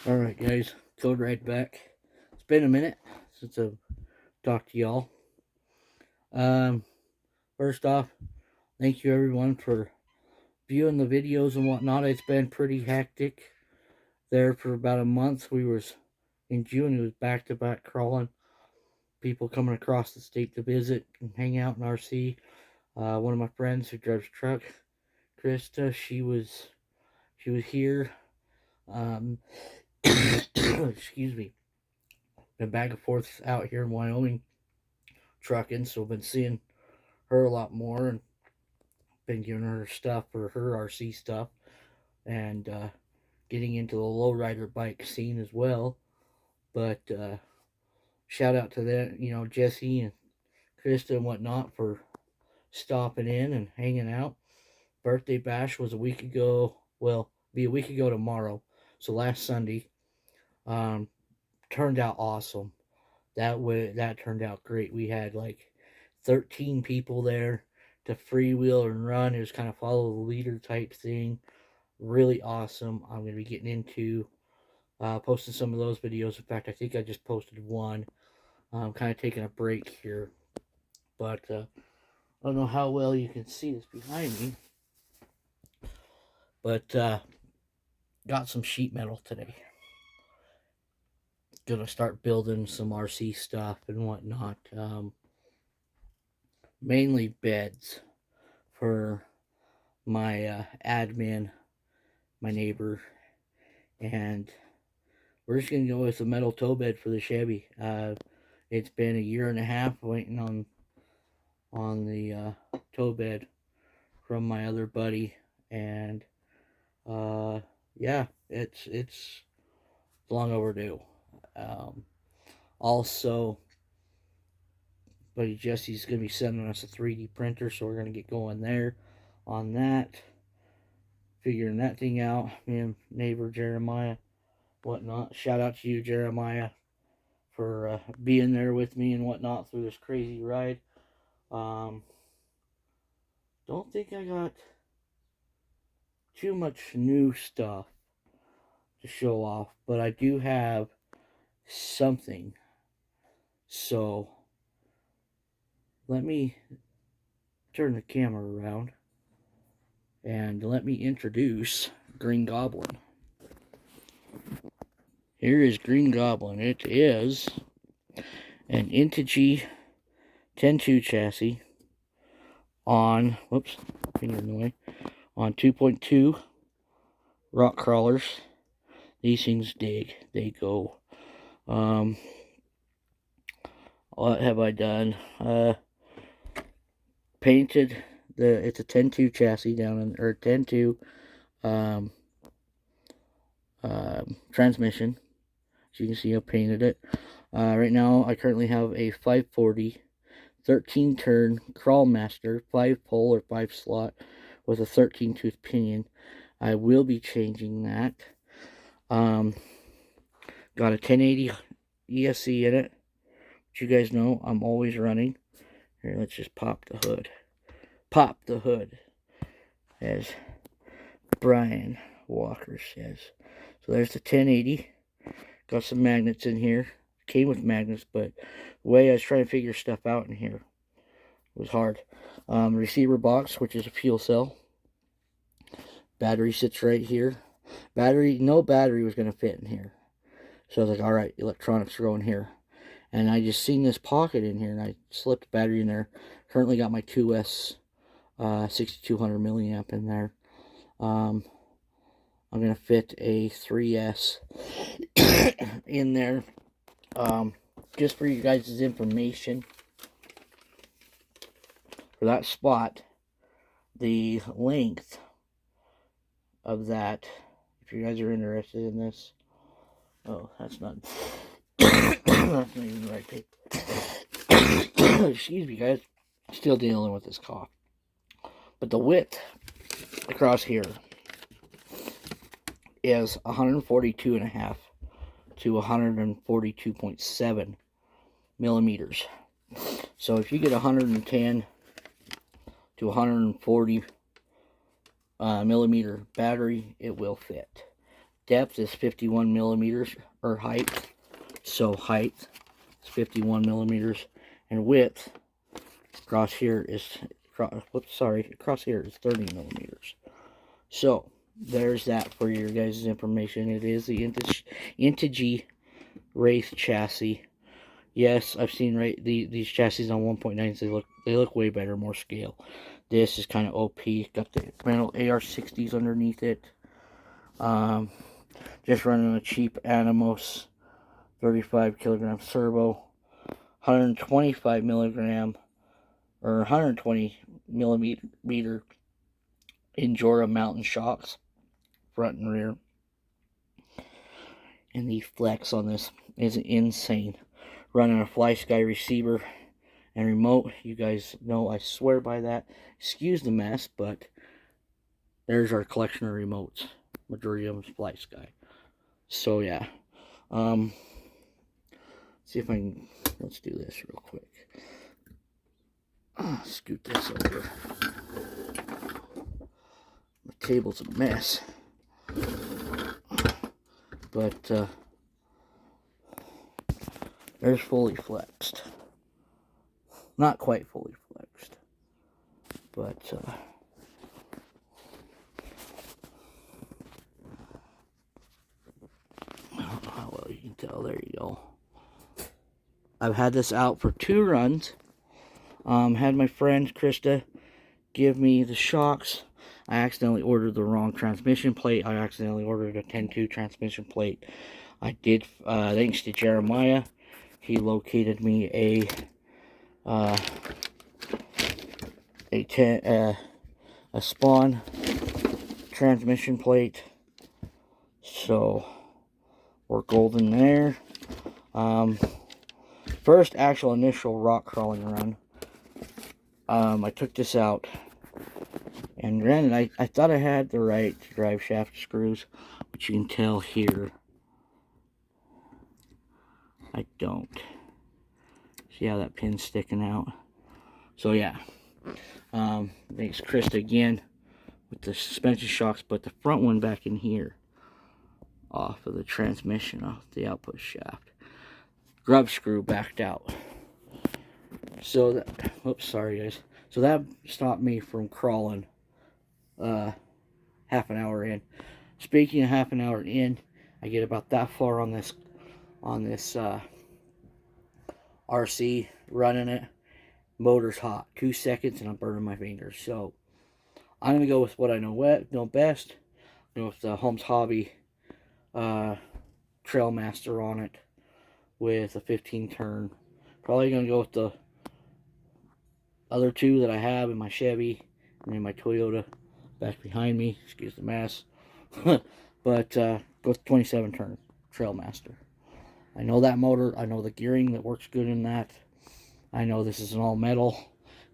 Alright guys, Code right back. It's been a minute since I've talked to y'all. Um, First off, thank you everyone for viewing the videos and whatnot. It's been pretty hectic there for about a month. In June, it was back to back crawling. People coming across the state to visit and hang out in RC. One of my friends who drives a truck, Krista, she was here. Um, excuse me. Been back and forth out here in Wyoming trucking, so I've been seeing her a lot more and been giving her stuff for her RC stuff and getting into the lowrider bike scene as well. But shout out to them, Jesse and Krista and whatnot for stopping in and hanging out. Birthday bash was a week ago. Well, be a week ago tomorrow. So last Sunday. Um, Turned out awesome. That turned out great. We had like 13 people there to freewheel and run. It was kind of follow the leader type thing. Really awesome. I'm going to be getting into posting some of those videos. In fact, I think I just posted one. I'm kind of taking a break here. But I don't know how well you can see this behind me. But got some sheet metal today. Gonna start building some RC stuff and whatnot. Mainly beds for my admin, my neighbor, and we're just gonna go with a metal tow bed for the Chevy. It's been a year and a half waiting on the tow bed from my other buddy, and yeah, it's long overdue. Um, Also, buddy Jesse's gonna be sending us a 3D printer, so we're gonna get going there on that, figuring that thing out. Me and neighbor Jeremiah, whatnot. Shout out to you, Jeremiah, for being there with me and whatnot through this crazy ride. Um, don't think I got too much new stuff to show off, but I do have something. So let me turn the camera around and let me introduce Green Goblin. Here is Green Goblin. It is an integy 10.2 chassis on, whoops, finger in the way, on 2.2 rock crawlers. These things dig. They go. What have I done? Painted it's a 10.2 chassis down in, or 10.2 transmission. As you can see, I painted it. Right now, I currently have a 540 13 turn Crawlmaster 5 pole or 5 slot with a 13 tooth pinion. I will be changing that. Got a 1080 ESC in it, which you guys know I'm always running. Here, let's just pop the hood. Pop the hood, as Brian Walker says. So there's the 1080. Got some magnets in here. Came with magnets, but the way I was trying to figure stuff out in here was hard. Receiver box, which is a fuel cell. Battery sits right here. No battery was going to fit in here. So I was like, alright, electronics go in here. And I just seen this pocket in here, and I slipped the battery in there. Currently got my 2S 6200 milliamp in there. I'm going to fit a 3S in there. Just for you guys' information, for that spot, the length of that, if you guys are interested in this, oh, that's not, that's not even the right paper. Excuse me, guys, still dealing with this cough. But the width across here is 142.5 to 142.7 millimeters. So if you get 110 to 140 millimeter battery, it will fit. Depth is 51 millimeters, or height. So height is 51 millimeters, and width across here is across here is 30 millimeters. So there's that for your guys' information. It is the integy race chassis. Yes, I've seen these chassis on 1.9s. They look way better, more scale. This is kind of OP. Got the metal AR-60s underneath it. Just running a cheap Animos 35 kilogram servo, 125 milligram or 120 millimeter Injora mountain shocks, front and rear. And the flex on this is insane. Running a FlySky receiver and remote. You guys know I swear by that. Excuse the mess, but there's our collection of remotes. Majority of them is FlySky. So yeah. See if I can, let's do this real quick. Scoot this over. My table's a mess. But there's fully flexed. Not quite fully flexed. But I don't know how well you can tell. There you go. I've had this out for 2 runs. Had my friend Krista give me the shocks. I accidentally ordered the wrong transmission plate. I accidentally ordered a 10-2 transmission plate. I did, thanks to Jeremiah, he located me a spawn transmission plate. So we're golden there. First actual initial rock crawling run. I took this out, and granted, I thought I had the right drive shaft screws, but you can tell here I don't. See how that pin's sticking out? So yeah, thanks Krista again with the suspension shocks, but the front one back in here, off of the transmission, off the output shaft. Grub screw backed out. So that, oops, sorry guys. So that stopped me from crawling half an hour in. Speaking of half an hour in, I get about that far on this RC, running it. Motor's hot. 2 seconds and I'm burning my fingers. So I'm gonna go with what I know best. Go with the Holmes Hobby Trailmaster on it with a 15 turn. Probably gonna go with the other 2 that I have in my Chevy and in my Toyota back behind me. Excuse the mess. But go with 27 turn Trailmaster. I know that motor. I know the gearing that works good in that. I know this is an all metal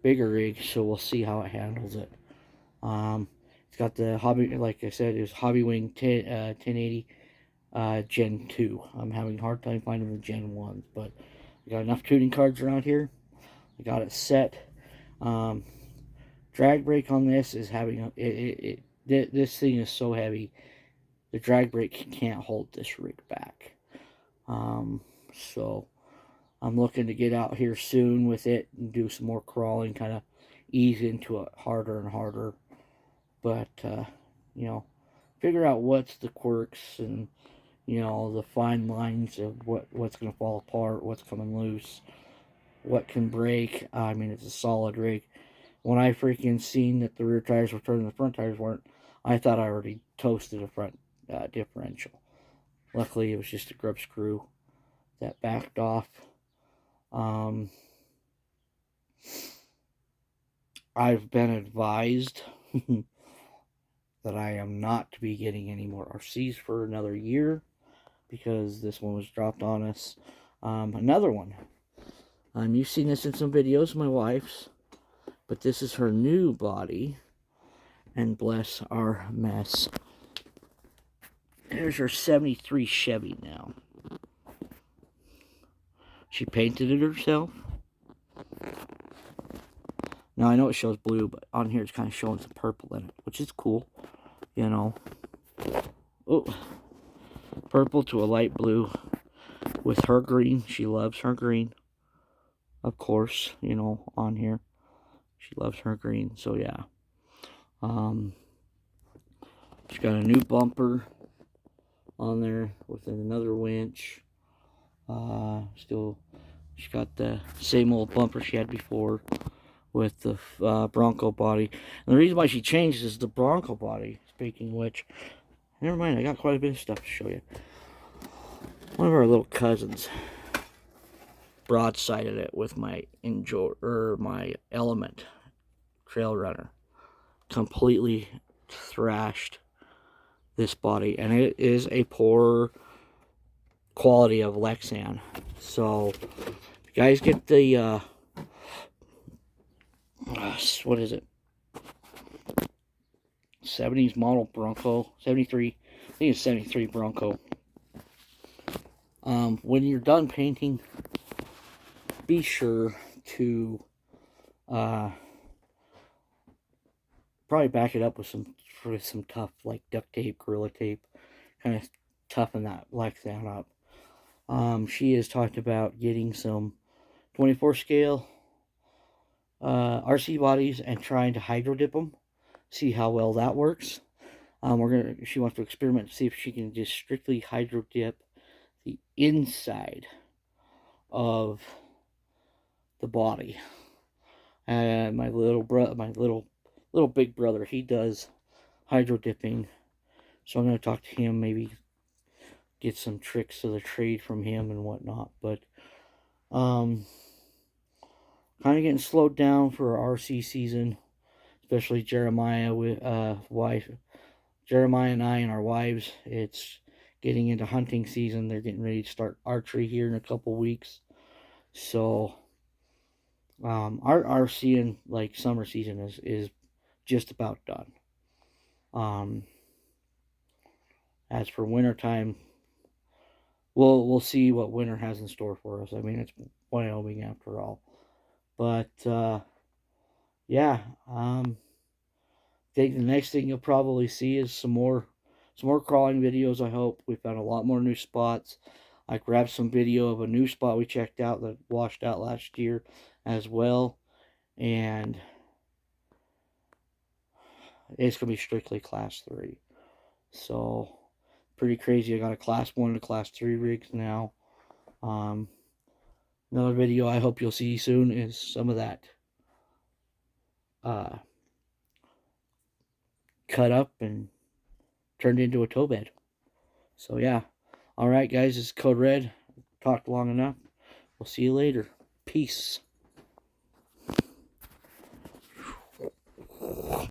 bigger rig, so we'll see how it handles it. It's got the Hobby, like I said, it's Hobby Wing 1080 Gen 2. I'm having a hard time finding the Gen 1s, but I got enough tuning cards around here. I got it set. Drag brake on this is having this thing is so heavy, the drag brake can't hold this rig back. So I'm looking to get out here soon with it and do some more crawling, kind of ease into it harder and harder. But you know, figure out what's the quirks and, you know, the fine lines of what's going to fall apart, what's coming loose, what can break. I mean, it's a solid rig. When I freaking seen that the rear tires were turning, the front tires weren't, I thought I already toasted a front differential. Luckily, it was just a grub screw that backed off. I've been advised that I am not to be getting any more RCs for another year because this one was dropped on us. Another one. You've seen this in some videos, my wife's, but this is her new body, and bless our mess. There's her 73 Chevy now. She painted it herself. Now, I know it shows blue, but on here it's kind of showing some purple in it, which is cool, you know. Oh, purple to a light blue with her green. She loves her green, of course, you know, on here. She loves her green, so yeah. She's got a new bumper on there with another winch. Still, she's got the same old bumper she had before with the Bronco body. And the reason why she changed is the Bronco body. Speaking of which, never mind, I got quite a bit of stuff to show you. One of our little cousins broadsided it with my my Element trail runner. Completely thrashed this body, and it is a poor quality of Lexan. So, if you guys get the what is it? 70s model Bronco, 73. I think it's 73 Bronco. When you're done painting, be sure to probably back it up with some tough, like duct tape, Gorilla Tape, kind of toughen that Lexan up. She has talked about getting some 24 scale RC bodies and trying to hydro dip them, see how well that works. She wants to experiment to see if she can just strictly hydro dip the inside of the body. And my little big brother, he does hydro dipping, so I'm going to talk to him, maybe get some tricks of the trade from him and whatnot. But kind of getting slowed down for our RC season, especially Jeremiah with wife. Jeremiah and I and our wives. It's getting into hunting season. They're getting ready to start archery here in a couple weeks. So our RC and like summer season is just about done. As for winter time, we'll see what winter has in store for us. I mean, it's Wyoming after all. But yeah, I think the next thing you'll probably see is some more crawling videos. I hope we found a lot more new spots. I grabbed some video of a new spot we checked out that washed out last year as well, and it's gonna be strictly class 3. So pretty crazy. I got a class 1 and a class 3 rigs now. Another video I hope you'll see soon is some of that cut up and turned into a tow bed. So yeah. Alright guys, this is Code Red. Talked long enough. We'll see you later. Peace.